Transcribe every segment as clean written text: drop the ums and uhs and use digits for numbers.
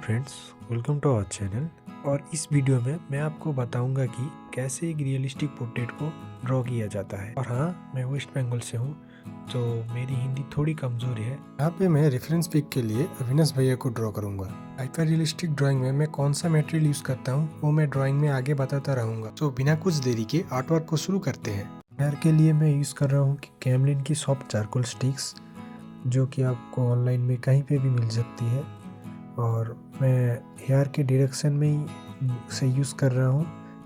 Friends, welcome to our channel. और इस video में मैं आपको बताऊंगा कि कैसे एक रियलिस्टिक पोर्ट्रेट को ड्रॉ किया जाता है। और हाँ, मैं वेस्ट बंगाल से हूँ, तो मेरी हिंदी थोड़ी कमज़ोर है। यहाँ पे मैं रेफरेंस पिक के लिए अविनाश भैया को ड्रॉ करूंगा। हाइपर रियलिस्टिक ड्राइंग में मैं कौन सा मटेरियल यूज़ करता हूँ वो मैं ड्राइंग में आगे बताता रहूँगा। तो बिना कुछ देरी के आर्ट वर्क को शुरू करते हैं। हेयर के लिए मैं यूज़ कर रहा हूँ कैमलिन की सॉफ्ट चारकोल स्टिक्स, जो कि आपको ऑनलाइन में कहीं पे भी मिल सकती है। और मैं हेयर के डायरेक्शन में ही उसे यूज़ कर रहा हूँ,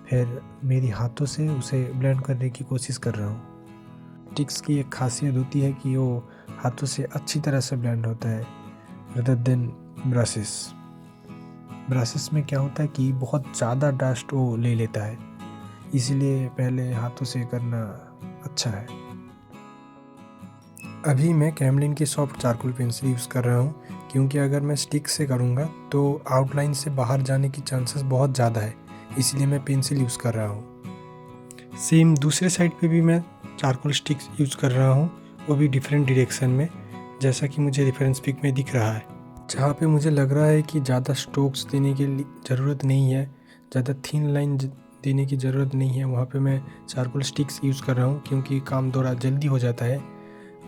फिर मेरी हाथों से उसे ब्लेंड करने की कोशिश कर रहा हूँ। स्टिक्स की एक खासियत होती है कि वो हाथों से अच्छी तरह से ब्लेंड होता है रदर देन ब्रशेस। ब्रशेस में क्या होता है कि बहुत ज़्यादा डस्ट वो ले लेता है, इसलिए पहले हाथों से करना अच्छा है। अभी मैं कैमलिन की सॉफ्ट चारकोल पेंसिल यूज़ कर रहा हूँ, क्योंकि अगर मैं स्टिक से करूँगा तो आउटलाइन से बाहर जाने की चांसेस बहुत ज़्यादा है, इसलिए मैं पेंसिल यूज़ कर रहा हूँ। सेम दूसरे साइड पे भी मैं चारकोल स्टिक्स यूज़ कर रहा हूँ, वो भी डिफरेंट डायरेक्शन में, जैसा कि मुझे रेफरेंस पिक में दिख रहा है। जहाँ पे मुझे लग रहा है कि ज़्यादा स्ट्रोक्स देने की ज़रूरत नहीं है, ज़्यादा थिन लाइन देने की ज़रूरत नहीं है, वहाँ पे मैं चारकोल स्टिक्स यूज़ कर रहा हूँ, क्योंकि काम थोड़ा जल्दी हो जाता है।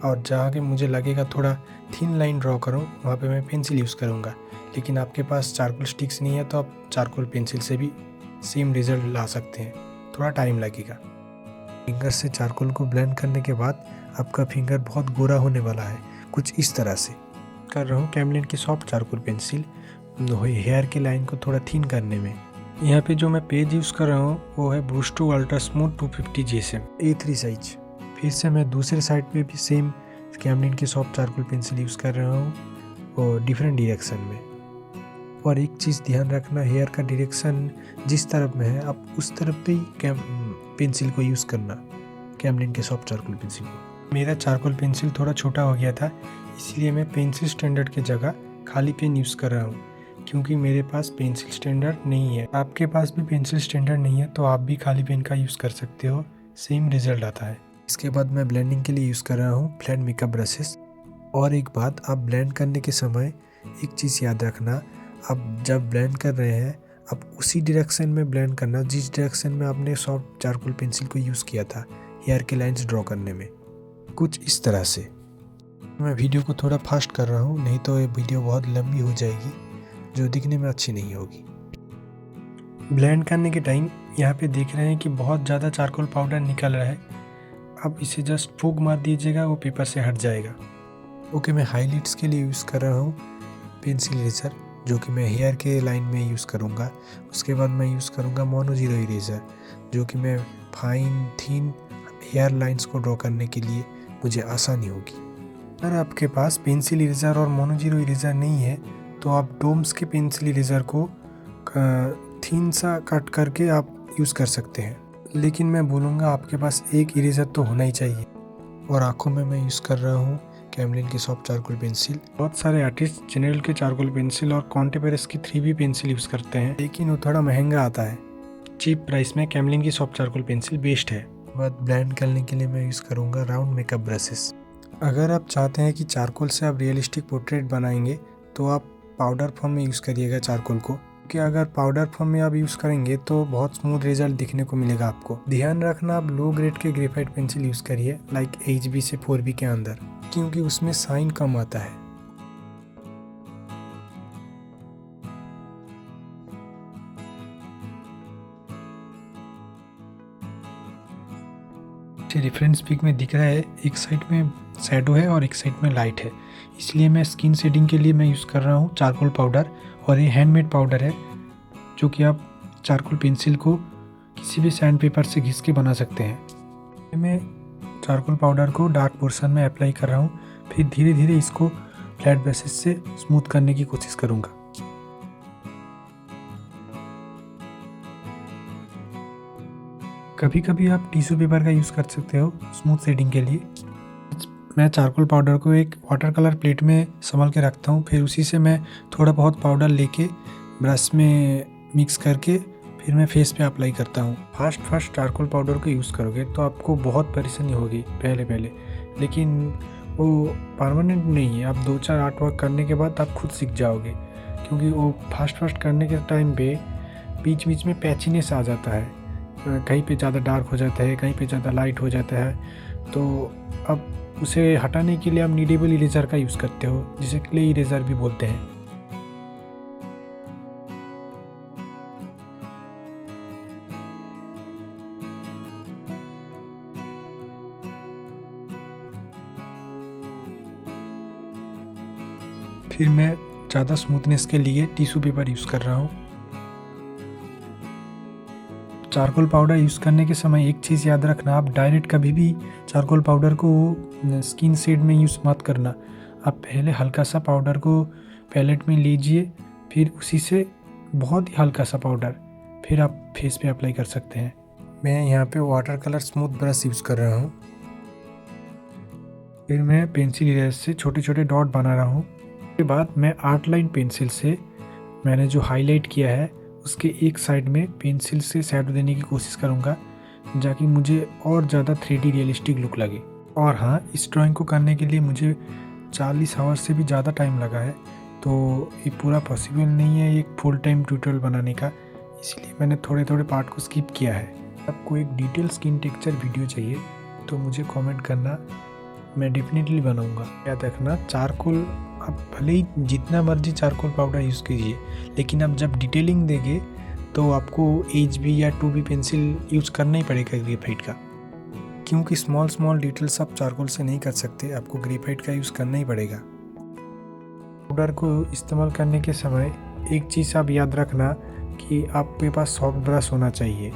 और जहाँ के मुझे लगेगा थोड़ा थिन लाइन ड्रॉ करूँ, वहाँ पे मैं पेंसिल यूज़ करूँगा। लेकिन आपके पास चारकोल स्टिक्स नहीं है तो आप चारकोल पेंसिल से भी सेम रिज़ल्ट ला सकते हैं, थोड़ा टाइम लगेगा। फिंगर से चारकोल को ब्लेंड करने के बाद आपका फिंगर बहुत गोरा होने वाला है, कुछ इस तरह से। कर रहा हूँ कैमलिन की सॉफ्ट चारकोल पेंसिल हेयर के लाइन को थोड़ा थिन करने में। यहाँ पे जो मैं पेज यूज़ कर रहा हूँ वो है ब्रूस्टो ultra smooth 250 GSM A3 size. फिर से मैं दूसरे साइड पे भी सेम कैमलिन की सॉफ्ट चारकोल पेंसिल यूज़ कर रहा हूँ और डिफरेंट डायरेक्शन में। और एक चीज़ ध्यान रखना, हेयर का डायरेक्शन जिस तरफ में है आप उस तरफ पे ही पेंसिल को यूज़ करना, कैमलिन के सॉफ्ट चारकोल पेंसिल को। मेरा चारकोल पेंसिल थोड़ा छोटा हो गया था, इसलिए मैं पेंसिल स्टैंडर्ड की जगह खाली पेन यूज़ कर रहा हूँ, क्योंकि मेरे पास पेंसिल स्टैंडर्ड नहीं है। आपके पास भी पेंसिल स्टैंडर्ड नहीं है तो आप भी खाली पेन का यूज़ कर सकते हो, सेम रिजल्ट आता है। इसके बाद मैं ब्लेंडिंग के लिए यूज़ कर रहा हूँ फ्लैट मेकअप ब्रशेस। और एक बात, आप ब्लेंड करने के समय एक चीज़ याद रखना, आप जब ब्लेंड कर रहे हैं आप उसी डायरेक्शन में ब्लेंड करना जिस डायरेक्शन में आपने सॉफ्ट चारकोल पेंसिल को यूज़ किया था हेयर के लाइंस ड्रॉ करने में, कुछ इस तरह से। मैं वीडियो को थोड़ा फास्ट कर रहा हूँ, नहीं तो ये वीडियो बहुत लंबी हो जाएगी जो दिखने में अच्छी नहीं होगी। ब्लेंड करने के टाइम यहाँ पे देख रहे हैं कि बहुत ज़्यादा चारकोल पाउडर निकल रहा है, अब इसे जस्ट फूक मार दीजिएगा, वो पेपर से हट जाएगा। ओके, मैं हाईलाइट्स के लिए यूज़ कर रहा हूँ पेंसिल इरेजर, जो कि मैं हेयर के लाइन में यूज़ करूँगा। उसके बाद मैं यूज़ करूँगा मोनो जीरो इरेजर, जो कि मैं फाइन थिन हेयर लाइंस को ड्रॉ करने के लिए मुझे आसानी होगी। अगर आपके पास पेंसिल इरेजर और मोनो जीरो इरेजर नहीं है तो आप डोम्स के पेंसिल इरेजर को थिन सा कट करके आप यूज़ कर सकते हैं, लेकिन मैं बोलूँगा आपके पास एक इरेजर तो होना ही चाहिए। और आँखों में मैं यूज़ कर रहा हूँ कैमलिन की सॉफ्ट चारकोल पेंसिल। बहुत सारे आर्टिस्ट जनरल के चारकोल पेंसिल और कॉन्टेपेरस की 3B पेंसिल यूज़ करते हैं, लेकिन वो थोड़ा महंगा आता है। चीप प्राइस में कैमलिन की सॉफ्ट चारकोल पेंसिल बेस्ट है। बाद ब्लेंड करने के लिए मैं यूज़ करूँगा राउंड मेकअप ब्रशेस। अगर आप चाहते हैं कि चारकोल से आप रियलिस्टिक पोर्ट्रेट बनाएंगे तो आप पाउडर फॉर्म में यूज़ करिएगा चारकोल को, कि अगर पाउडर फॉर्म में आप यूज़ करेंगे तो बहुत स्मूथ रिजल्ट दिखने को मिलेगा आपको। ध्यान रखना, आप लो ग्रेड के ग्रेफाइट पेंसिल यूज़ करिए, लाइक HB से 4B के अंदर, क्योंकि उसमें साइन कम आता है। रेफरेंस पिक में दिख रहा है एक साइड में शैडो है और एक साइड में लाइट है, इसलिए मैं स्किन शेडिंग के लिए मैं यूज़ कर रहा हूँ चारकोल पाउडर। और ये हैंडमेड पाउडर है, जो कि आप चारकोल पेंसिल को किसी भी सैंड पेपर से घिस के बना सकते हैं। मैं चारकोल पाउडर को डार्क पोर्शन में अप्लाई कर रहा हूँ, फिर धीरे धीरे इसको फ्लैट ब्रशेस से स्मूथ करने की कोशिश करूँगा। कभी कभी आप टिश्यू पेपर का यूज़ कर सकते हो स्मूथ शेडिंग के लिए। मैं चारकोल पाउडर को एक वाटर कलर प्लेट में संभाल के रखता हूँ, फिर उसी से मैं थोड़ा बहुत पाउडर लेके ब्रश में मिक्स करके फिर मैं फेस पे अप्लाई करता हूँ। फास्ट चारकोल पाउडर को यूज़ करोगे तो आपको बहुत परेशानी होगी पहले, लेकिन वो परमानेंट नहीं है। आप 2-4 आर्ट वर्क करने के बाद आप खुद सीख जाओगे। क्योंकि वो फास्ट करने के टाइम पे बीच बीच में पैचीनेस आ जाता है, कहीं पे ज़्यादा डार्क हो जाता है, कहीं पे ज़्यादा लाइट हो जाता है। तो अब उसे हटाने के लिए आप नीडेबल इरेज़र का यूज़ करते हो, जिसे क्ले इरेज़र भी बोलते हैं। फिर मैं ज़्यादा स्मूथनेस के लिए टिश्यू पेपर यूज़ कर रहा हूँ। चारकोल पाउडर यूज़ करने के समय एक चीज़ याद रखना, आप डायरेक्ट कभी भी चारकोल पाउडर को स्किन शेड में यूज़ मत करना। आप पहले हल्का सा पाउडर को पैलेट में लीजिए, फिर उसी से बहुत ही हल्का सा पाउडर फिर आप फेस पे अप्लाई कर सकते हैं। मैं यहाँ पे water colour smooth brush use कर रहा हूँ। फिर मैं पेंसिल इरेजर से छोटे छोटे डॉट बना रहा हूँ। उसके बाद मैं आर्ट लाइन पेंसिल से मैंने जो हाईलाइट किया है उसके एक साइड में पेंसिल से शैडो देने की कोशिश करूँगा, जाकि मुझे और ज़्यादा 3D रियलिस्टिक लुक लगे। और हाँ, इस ड्राइंग को करने के लिए मुझे 40 आवर्स से भी ज़्यादा टाइम लगा है, तो ये पूरा पॉसिबल नहीं है एक फुल टाइम ट्यूटोरियल बनाने का, इसलिए मैंने थोड़े थोड़े पार्ट को स्किप किया है। आपको एक डिटेल स्किन टेक्सचर वीडियो चाहिए तो मुझे कमेंट करना, मैं डेफिनेटली बनाऊंगा। याद रखना, चारकोल आप भले ही जितना मर्जी चारकोल पाउडर यूज़ कीजिए, लेकिन आप जब डिटेलिंग देंगे तो आपको HB या 2B पेंसिल यूज़ करना ही पड़ेगा ग्रेफाइट का, क्योंकि स्मॉल डिटेल्स आप चारकोल से नहीं कर सकते, आपको ग्रेफाइट का यूज़ करना ही पड़ेगा। पाउडर को इस्तेमाल करने के समय एक चीज़ आप याद रखना कि आपके पास सॉफ्ट ब्रश होना चाहिए,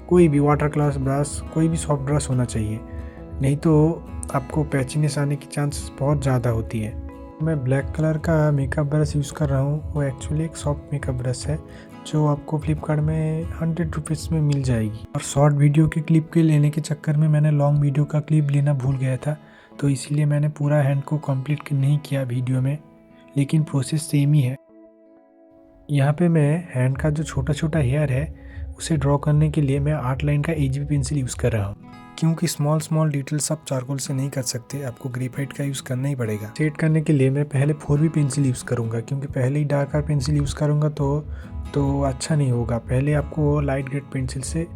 कोई भी वाटर कलर ब्रश, कोई भी सॉफ्ट ब्रश होना चाहिए, नहीं तो आपको पैचीनेस आने की चांसेस बहुत ज़्यादा होती है। मैं ब्लैक कलर का मेकअप ब्रश यूज़ कर रहा हूँ, वो एक्चुअली एक सॉफ्ट मेकअप ब्रश है जो आपको फ्लिपकार्ट में 100 रुपीज़ में मिल जाएगी। और शॉर्ट वीडियो के क्लिप के लेने के चक्कर में मैंने लॉन्ग वीडियो का क्लिप लेना भूल गया था, तो इसीलिए मैंने पूरा हैंड को कंप्लीट नहीं किया वीडियो में, लेकिन प्रोसेस सेम ही है। यहाँ पे मैं हैंड का जो छोटा छोटा हेयर है उसे ड्रॉ करने के लिए मैं आर्ट लाइन का HB पेंसिल यूज़ कर रहा हूँ, क्योंकि स्मॉल डिटेल्स आप चारकोल से नहीं कर सकते, आपको ग्रेफाइट का यूज़ करना ही पड़ेगा। शेड करने के लिए मैं पहले 4B पेंसिल यूज़ करूँगा, क्योंकि पहले ही डार्कर पेंसिल यूज़ करूँगा तो अच्छा नहीं होगा। पहले आपको लाइट ग्रेड पेंसिल से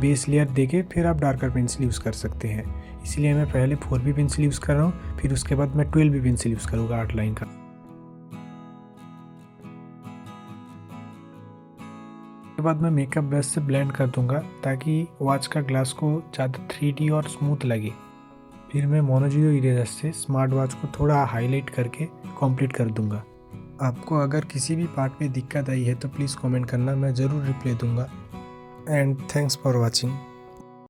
बेस लेयर देके फिर आप डार्कर पेंसिल यूज़ कर सकते हैं, इसलिए मैं पहले 4B पेंसिल यूज़ कर रहा हूँ, फिर उसके बाद मैं 12B पेंसिल यूज़ करूँगा आर्ट लाइन का। उसके बाद मैं मेकअप ब्रश से ब्लेंड कर दूंगा ताकि वॉच का ग्लास को ज़्यादा 3D और स्मूथ लगे। फिर मैं मोनोजिरो इरेजर से स्मार्ट वॉच को थोड़ा हाईलाइट करके कंप्लीट कर दूंगा। आपको अगर किसी भी पार्ट में दिक्कत आई है तो प्लीज़ कमेंट करना, मैं ज़रूर रिप्लाई दूंगा। And thanks for watching.